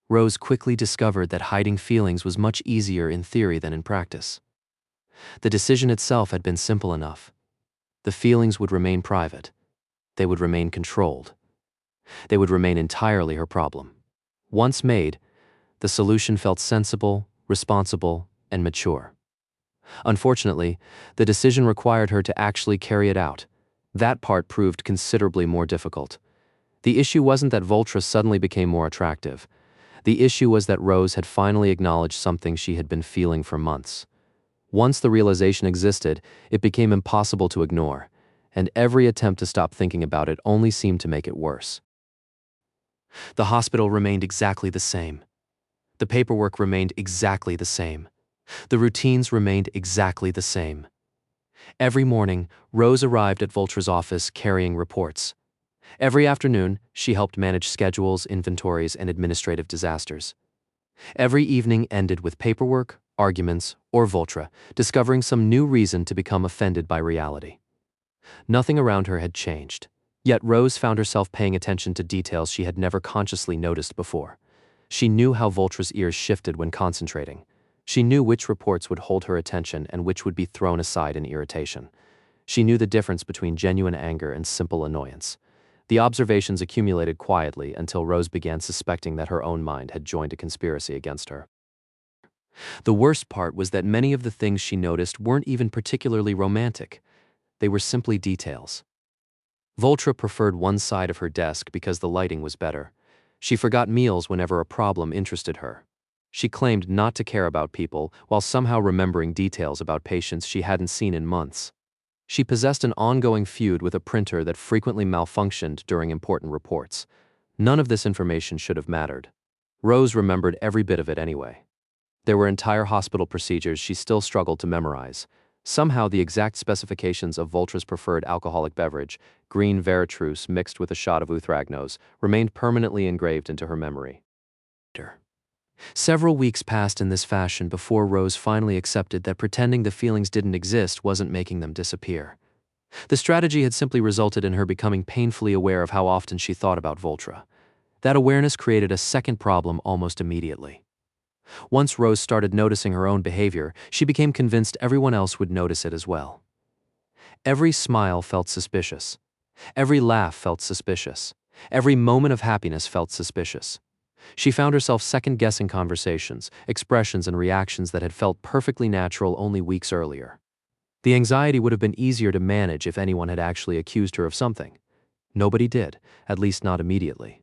Rose quickly discovered that hiding feelings was much easier in theory than in practice. The decision itself had been simple enough. The feelings would remain private. They would remain controlled. They would remain entirely her problem. Once made, the solution felt sensible, responsible, and mature. Unfortunately, the decision required her to actually carry it out. That part proved considerably more difficult. The issue wasn't that Voltra suddenly became more attractive. The issue was that Rose had finally acknowledged something she had been feeling for months. Once the realization existed, it became impossible to ignore, and every attempt to stop thinking about it only seemed to make it worse. The hospital remained exactly the same. The paperwork remained exactly the same. The routines remained exactly the same. Every morning, Rose arrived at Voltra's office carrying reports. Every afternoon, she helped manage schedules, inventories, and administrative disasters. Every evening ended with paperwork, arguments, or Voltra discovering some new reason to become offended by reality. Nothing around her had changed, yet Rose found herself paying attention to details she had never consciously noticed before. She knew how Voltra's ears shifted when concentrating. She knew which reports would hold her attention and which would be thrown aside in irritation. She knew the difference between genuine anger and simple annoyance. The observations accumulated quietly until Rose began suspecting that her own mind had joined a conspiracy against her. The worst part was that many of the things she noticed weren't even particularly romantic. They were simply details. Voltra preferred one side of her desk because the lighting was better. She forgot meals whenever a problem interested her. She claimed not to care about people while somehow remembering details about patients she hadn't seen in months. She possessed an ongoing feud with a printer that frequently malfunctioned during important reports. None of this information should have mattered. Rose remembered every bit of it anyway. There were entire hospital procedures she still struggled to memorize. Somehow the exact specifications of Voltra's preferred alcoholic beverage, green Veritruce mixed with a shot of Uthragnos, remained permanently engraved into her memory. Several weeks passed in this fashion before Rose finally accepted that pretending the feelings didn't exist wasn't making them disappear. The strategy had simply resulted in her becoming painfully aware of how often she thought about Voltra. That awareness created a second problem almost immediately. Once Rose started noticing her own behavior, she became convinced everyone else would notice it as well. Every smile felt suspicious. Every laugh felt suspicious. Every moment of happiness felt suspicious. She found herself second-guessing conversations, expressions, and reactions that had felt perfectly natural only weeks earlier. The anxiety would have been easier to manage if anyone had actually accused her of something. Nobody did, at least not immediately.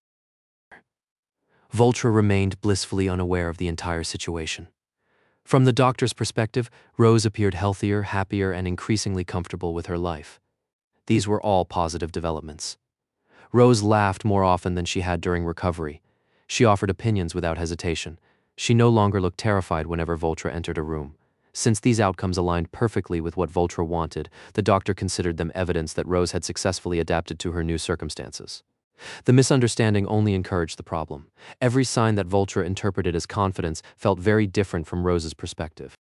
Voltra remained blissfully unaware of the entire situation. From the doctor's perspective, Rose appeared healthier, happier, and increasingly comfortable with her life. These were all positive developments. Rose laughed more often than she had during recovery. She offered opinions without hesitation. She no longer looked terrified whenever Voltra entered a room. Since these outcomes aligned perfectly with what Voltra wanted, the doctor considered them evidence that Rose had successfully adapted to her new circumstances. The misunderstanding only encouraged the problem. Every sign that Voltra interpreted as confidence felt very different from Rose's perspective.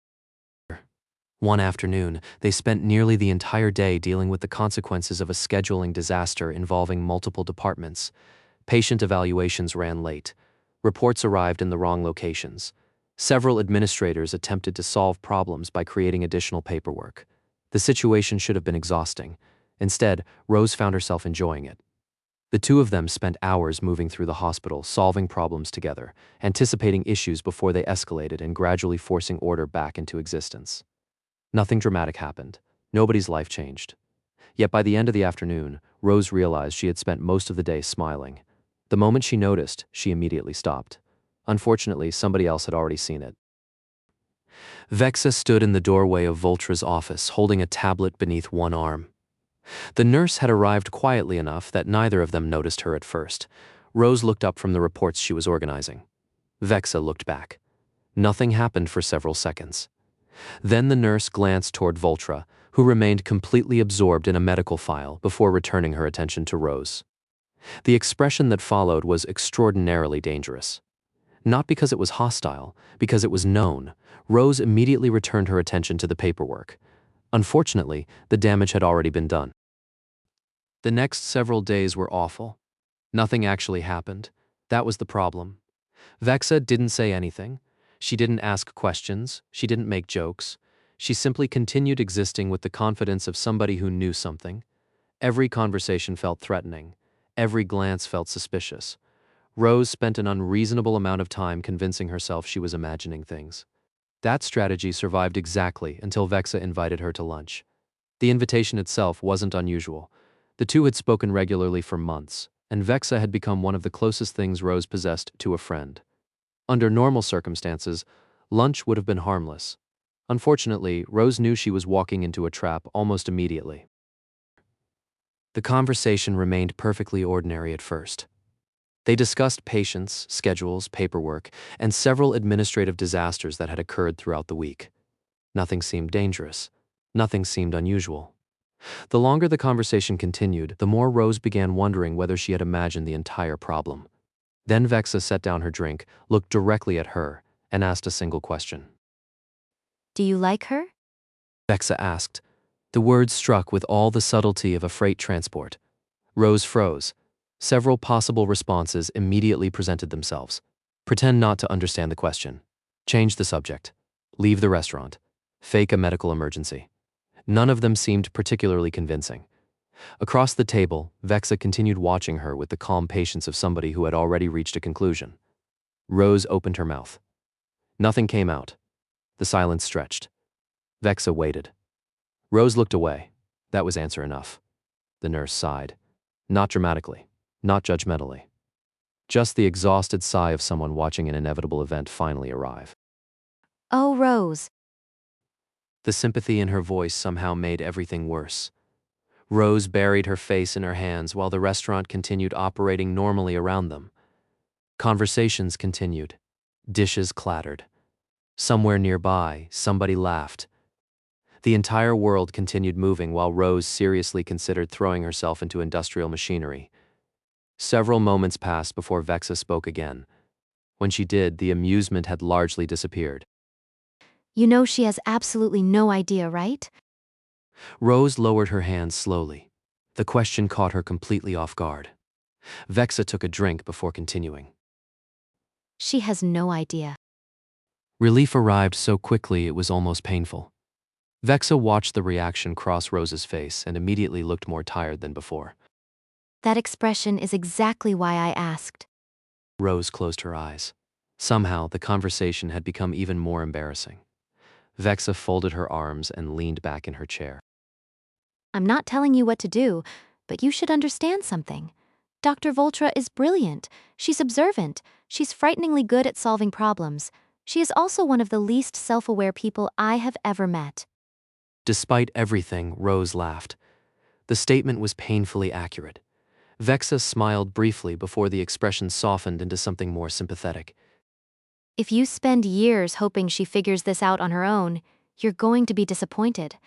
One afternoon, they spent nearly the entire day dealing with the consequences of a scheduling disaster involving multiple departments. Patient evaluations ran late. Reports arrived in the wrong locations. Several administrators attempted to solve problems by creating additional paperwork. The situation should have been exhausting. Instead, Rose found herself enjoying it. The two of them spent hours moving through the hospital, solving problems together, anticipating issues before they escalated and gradually forcing order back into existence. Nothing dramatic happened. Nobody's life changed. Yet by the end of the afternoon, Rose realized she had spent most of the day smiling. The moment she noticed, she immediately stopped. Unfortunately, somebody else had already seen it. Vexa stood in the doorway of Voltra's office, holding a tablet beneath one arm. The nurse had arrived quietly enough that neither of them noticed her at first. Rose looked up from the reports she was organizing. Vexa looked back. Nothing happened for several seconds. Then the nurse glanced toward Voltra, who remained completely absorbed in a medical file before returning her attention to Rose. The expression that followed was extraordinarily dangerous. Not because it was hostile, because it was known. Rose immediately returned her attention to the paperwork. Unfortunately, the damage had already been done. The next several days were awful. Nothing actually happened. That was the problem. Vexa didn't say anything. She didn't ask questions. She didn't make jokes. She simply continued existing with the confidence of somebody who knew something. Every conversation felt threatening. Every glance felt suspicious. Rose spent an unreasonable amount of time convincing herself she was imagining things. That strategy survived exactly until Vexa invited her to lunch. The invitation itself wasn't unusual. The two had spoken regularly for months, and Vexa had become one of the closest things Rose possessed to a friend. Under normal circumstances, lunch would have been harmless. Unfortunately, Rose knew she was walking into a trap almost immediately. The conversation remained perfectly ordinary at first. They discussed patients, schedules, paperwork, and several administrative disasters that had occurred throughout the week. Nothing seemed dangerous. Nothing seemed unusual. The longer the conversation continued, the more Rose began wondering whether she had imagined the entire problem. Then Vexa set down her drink, looked directly at her, and asked a single question. Do you like her? Vexa asked. The words struck with all the subtlety of a freight transport. Rose froze. Several possible responses immediately presented themselves. Pretend not to understand the question. Change the subject. Leave the restaurant. Fake a medical emergency. None of them seemed particularly convincing. Across the table, Vexa continued watching her with the calm patience of somebody who had already reached a conclusion. Rose opened her mouth. Nothing came out. The silence stretched. Vexa waited. Rose looked away. That was answer enough. The nurse sighed. Not dramatically. Not judgmentally. Just the exhausted sigh of someone watching an inevitable event finally arrive. Oh, Rose. The sympathy in her voice somehow made everything worse. Rose buried her face in her hands while the restaurant continued operating normally around them. Conversations continued. Dishes clattered. Somewhere nearby, somebody laughed. The entire world continued moving while Rose seriously considered throwing herself into industrial machinery. Several moments passed before Vexa spoke again. When she did, the amusement had largely disappeared. You know she has absolutely no idea, right? Rose lowered her hands slowly. The question caught her completely off guard. Vexa took a drink before continuing. She has no idea. Relief arrived so quickly it was almost painful. Vexa watched the reaction cross Rose's face and immediately looked more tired than before. That expression is exactly why I asked. Rose closed her eyes. Somehow, the conversation had become even more embarrassing. Vexa folded her arms and leaned back in her chair. I'm not telling you what to do, but you should understand something. Dr. Voltra is brilliant. She's observant. She's frighteningly good at solving problems. She is also one of the least self-aware people I have ever met. Despite everything, Rose laughed. The statement was painfully accurate. Vexa smiled briefly before the expression softened into something more sympathetic. If you spend years hoping she figures this out on her own, you're going to be disappointed.